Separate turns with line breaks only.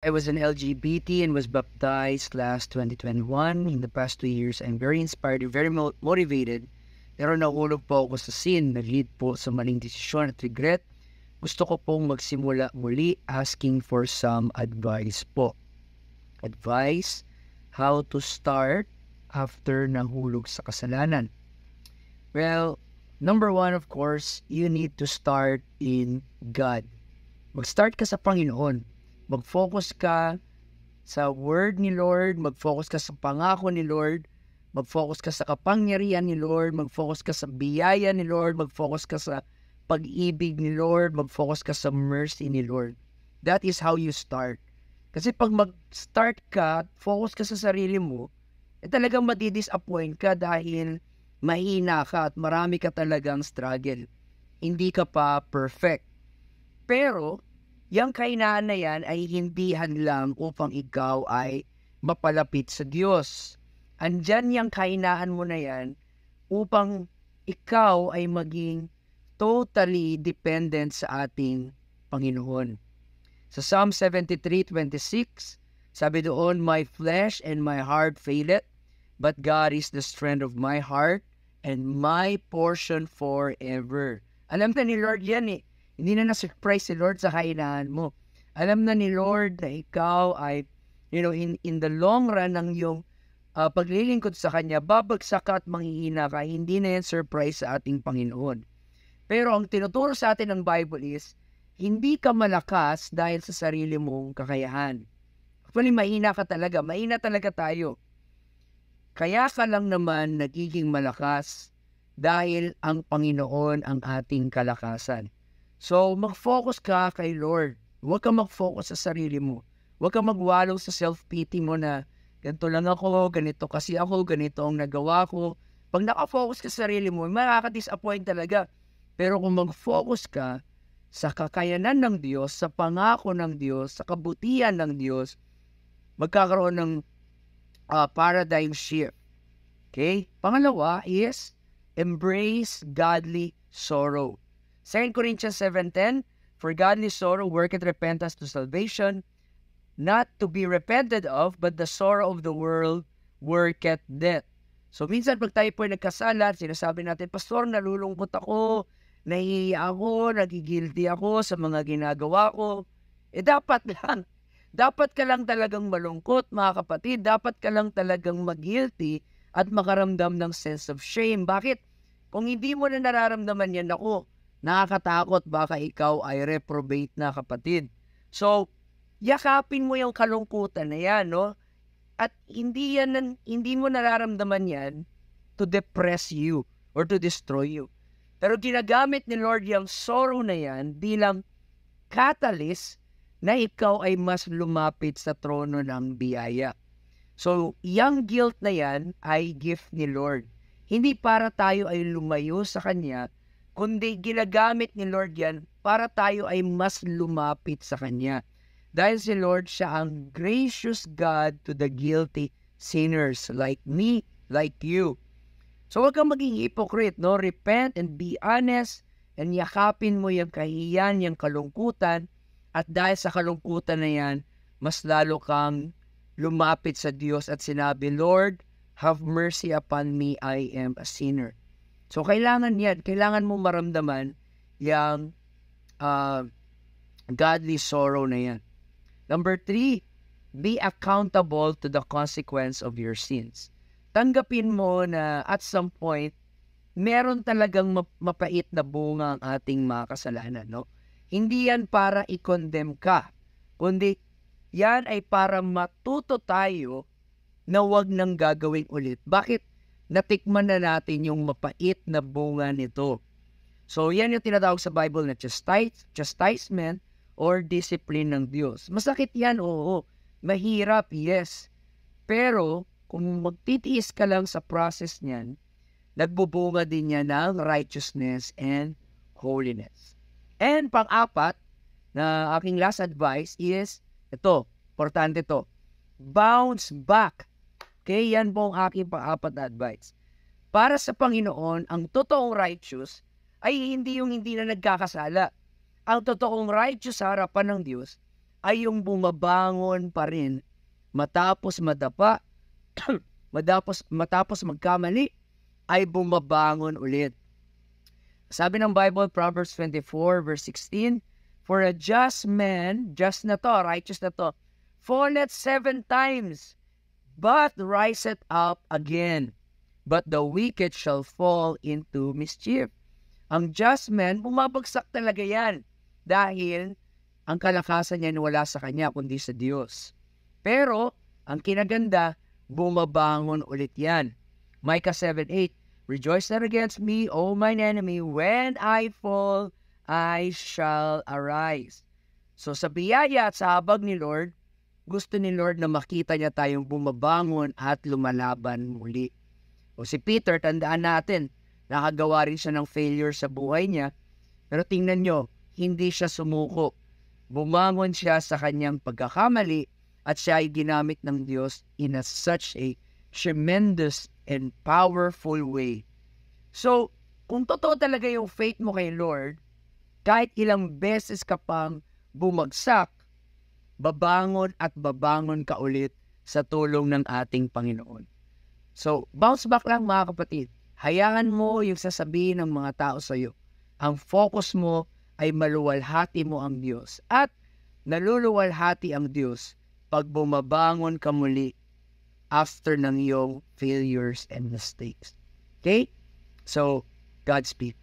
I was an LGBT and was baptized last 2021. In the past 2 years, I'm very inspired and very motivated. Pero nahulog po ako sa sin, nag-lead po sa maling desisyon at regret. Gusto ko pong magsimula muli, asking for some advice po. Advice, how to start after nahulog sa kasalanan. Well, number one, of course, you need to start in God. Mag-start ka sa Panginoon. Mag-focus ka sa word ni Lord, mag-focus ka sa pangako ni Lord, mag-focus ka sa kapangyarihan ni Lord, mag-focus ka sa biyaya ni Lord, mag-focus ka sa pag-ibig ni Lord, mag-focus ka sa mercy ni Lord. That is how you start. Kasi pag mag-start ka, focus ka sa sarili mo, talagang madi-disappoint ka dahil mahina ka at marami ka talagang struggle. Hindi ka pa perfect. Pero, yung kahinaan na yan ay hindi hadlang upang ikaw ay mapalapit sa Diyos. Andyan yung kahinaan mo na yan upang ikaw ay maging totally dependent sa ating Panginoon. Sa Psalm 73:26, sabi doon, my flesh and my heart faileth, but God is the strength of my heart and my portion forever. Alam na ni Lord yan eh. Hindi na na-surprise si Lord sa kahinaan mo. Alam na ni Lord na ikaw ay, in the long run ng iyong paglilingkod sa Kanya, babagsak ka at manghihina ka. Hindi na yan surprise sa ating Panginoon. Pero ang tinuturo sa atin ng Bible is, hindi ka malakas dahil sa sarili mong kakayahan. Actually, mahina ka talaga. Mahina talaga tayo. Kaya ka lang naman nagiging malakas dahil ang Panginoon ang ating kalakasan. So, mag-focus ka kay Lord. Huwag ka mag-focus sa sarili mo. Huwag ka magwalong sa self-pity mo na ganito lang ako, ganito kasi ako, ganito ang nagawa ko. Pag naka-focus ka sa sarili mo, makaka-disappoint talaga. Pero kung mag-focus ka sa kakayanan ng Diyos, sa pangako ng Diyos, sa kabutihan ng Diyos, magkakaroon ng paradigm shift. Okay? Pangalawa is embrace godly sorrow. 2 Corinthians 7:10, for godly sorrow worketh repentance to salvation, not to be repented of, but the sorrow of the world worketh death. So minsan pag tayo po ay nagkasala, sinasabi natin, Pastor, nalulungkot ako, nahihiya ako, nagigilty ako sa mga ginagawa ko. Dapat lang. Dapat ka lang talagang malungkot, mga kapatid. Dapat ka lang talagang mag-guilty at makaramdam ng sense of shame. Bakit? Kung hindi mo na nararamdaman yan, ako, nakakatakot, baka ikaw ay reprobate na, kapatid. So, yakapin mo yung kalungkutan na yan, no? At hindi mo nararamdaman yan to depress you or to destroy you. Pero ginagamit ni Lord yung sorrow na yan bilang catalyst na ikaw ay mas lumapit sa trono ng biyaya. So, yung guilt na yan ay gift ni Lord. Hindi para tayo ay lumayo sa Kanya, kundi ginagamit ni Lord yan para tayo ay mas lumapit sa Kanya. Dahil si Lord, siya ang gracious God to the guilty sinners like me, like you. So huwag kang maging hypocrite, no? Repent and be honest and yakapin mo yung kahiyan, yung kalungkutan, at dahil sa kalungkutan na yan, mas lalo kang lumapit sa Diyos at sinabi, Lord, have mercy upon me, I am a sinner. So, kailangan yan. Kailangan mo maramdaman yung godly sorrow na yan. Number 3, be accountable to the consequence of your sins. Tanggapin mo na at some point, meron talagang mapait na bunga ang ating mga kasalanan, no? Hindi yan para i-condemn ka, kundi yan ay para matuto tayo na wag nang gagawin ulit. Bakit? Natikman na natin yung mapait na bunga nito. So, yan yung tinatawag sa Bible na chastisement or discipline ng Diyos. Masakit yan, oo. Mahirap, yes. Pero, kung magtitiis ka lang sa process niyan, nagbubunga din niya ng righteousness and holiness. And pang-apat, na aking last advice is, ito, importante to, bounce back. Okay, yan po ang aking pang-apat na advice. Para sa Panginoon, ang totoong righteous ay hindi yung hindi na nagkakasala. Ang totoong righteous sa harapan ng Diyos ay yung bumabangon pa rin matapos madapa, matapos magkamali, ay bumabangon ulit. Sabi ng Bible, Proverbs 24 verse 16, for a just man, just na to, righteous na to, falleth 7 times, but riseth up again. But the wicked shall fall into mischief. Ang just man, bumabagsak talaga yan. Dahil ang kalakasan niya wala sa kanya, kundi sa Diyos. Pero, ang kinaganda, bumabangon ulit yan. Micah 7:8, rejoice not against me, O mine enemy, when I fall, I shall arise. So sa biyaya at sa habag ni Lord, gusto ni Lord na makita niya tayong bumabangon at lumalaban muli. O si Peter, tandaan natin, nakagawa rin siya ng failure sa buhay niya, pero tingnan nyo, hindi siya sumuko. Bumangon siya sa kanyang pagkakamali at siya ay ginamit ng Diyos in such a tremendous and powerful way. So, kung totoo talaga yung faith mo kay Lord, kahit ilang beses ka pang bumagsak, babangon at babangon ka ulit sa tulong ng ating Panginoon. So, bounce back lang mga kapatid. Hayaan mo yung sasabihin ng mga tao sa iyo. Ang focus mo ay maluwalhati mo ang Diyos. At naluluwalhati ang Diyos pag bumabangon ka muli after ng iyong failures and mistakes. Okay? So, Godspeed.